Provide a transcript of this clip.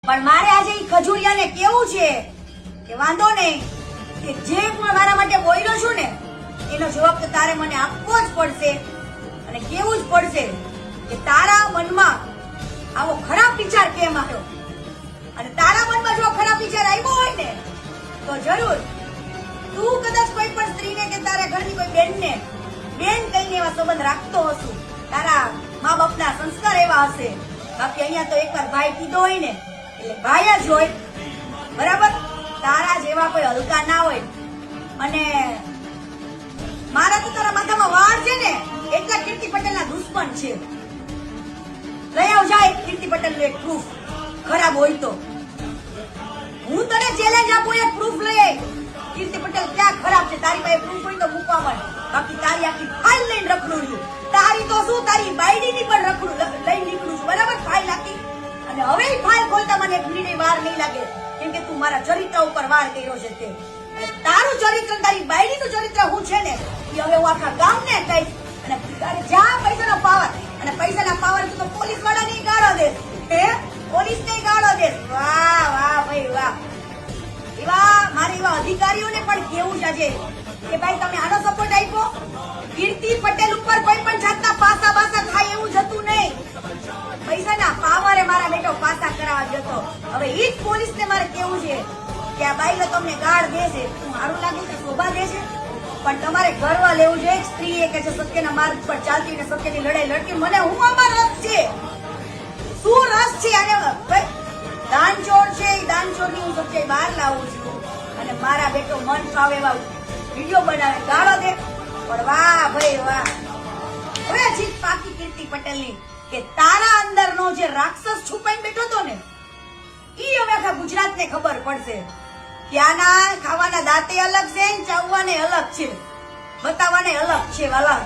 પણ મારે આજે ઈ ખજૂરિયાને કેવું છે કે વાંધો નહીં, કે જે પણ મારા માટે બોલ્યો છું ને એનો જવાબ તો તારે મને આપવો જ પડશે અને કેવું જ પડશે કે તારા મનમાં આવો ખરાબ વિચાર કેમ આવ્યો, અને તારા મનમાં જો ખરાબ વિચાર આવ્યો હોય ને તો જરૂર તું કદાચ કોઈ પણ સ્ત્રીને કે તારા ઘરની કોઈ બેનને બેન કહીને એવા સંબંધ રાખતો હશું, તારા મા બાપના સંસ્કાર એવા હશે, બાકી અહીંયા તો એકવાર ભાઈ કીધો હોય ને એટલે ભાઈ જ હોય, બરાબર? તારા જેવા કોઈ હલકા ના હોય. અને મારા તો તારા માથામાં વાળ છે ને એટલા કીર્તિ પટેલના દુશ્મન છે. લઈ આવ જાય કીર્તિ પટેલનું એક પ્રૂફ, ખરાબ હોય તો હું તને ચેલેન્જ આપું, એક પ્રૂફ લઈ આય. કીર્તિ પટેલ ક્યાં ખરાબ છે તારી પાસે પ્રૂફ હોય તો મૂકવા મળે, બાકી તારી આખી ફાઇલ લઈને રખડું છું. તારી તો શું, તારી બાયડીની પણ રખડું લઈ નીકળું છું, બરાબર? ફાઇલ આખી. અને હવે ફાઇલ ખોલતા મને એક મિનિટ વાર નહીં લાગે, કેમ કે તું મારા ચરિત્ર ઉપર વાર કર્યો છે તે. અને તારું ચરિત્ર, તારી બાયડીનું ચરિત્ર હું છે ને એ હવે હું આખા ગામને કહીશ. અને તારે જ્યાં પૈસાનો પાવર, અને પૈસાના પાવર તો પોલીસ વાળાને ગાળો દે, હે પોલીસને ગાળો દે. વાહ વાહ ભાઈ વાહ. એવા મારે એવા અધિકારીઓને પણ કેવું છે કે ભાઈ તમે આનો સપોર્ટ આપ્યો. કીર્તિ પટેલ ઉપર કોઈ પણ જાતના પાસા બાસા થાય એવું જતું નહીં. પૈસાના પાવરે મારા બેટો પાસા કરાવવા જતો. હવે ઈ જ પોલીસને મારે કેવું છે કે આ બાઈલો તમને ગાળ દે છે, શું સારું લાગે છે, શોભા દે છે, પણ તમારે ગર્વ લેવું જોઈએ. સ્ત્રી કે છે સત્યના માર્ગ પર ચાલતી ને સત્યની લડાઈ લડતી. મને હું આમાં રસ છે, શું રસ છે આને? દાનચોર છે, એ દાનચોરની હું સચ્ચાઈ બહાર લાવું છું. અને મારા બેટો મન ફાવે એવા વિડીયો બનાવે, ગાળો દે. પણ વાહ ભાઈ વાહ. હવે જીત પાકી કીર્તિ પટેલની કે તારા અંદરનો જે રાક્ષસ છુપાઈને બેઠો હતો ને ઈ હવે આખા ગુજરાતને ખબર પડશે. ત્યાંના ખાવાના દાંતે અલગ છે, ચાવવાને અલગ છે, બતાવવાને અલગ છે વાલા.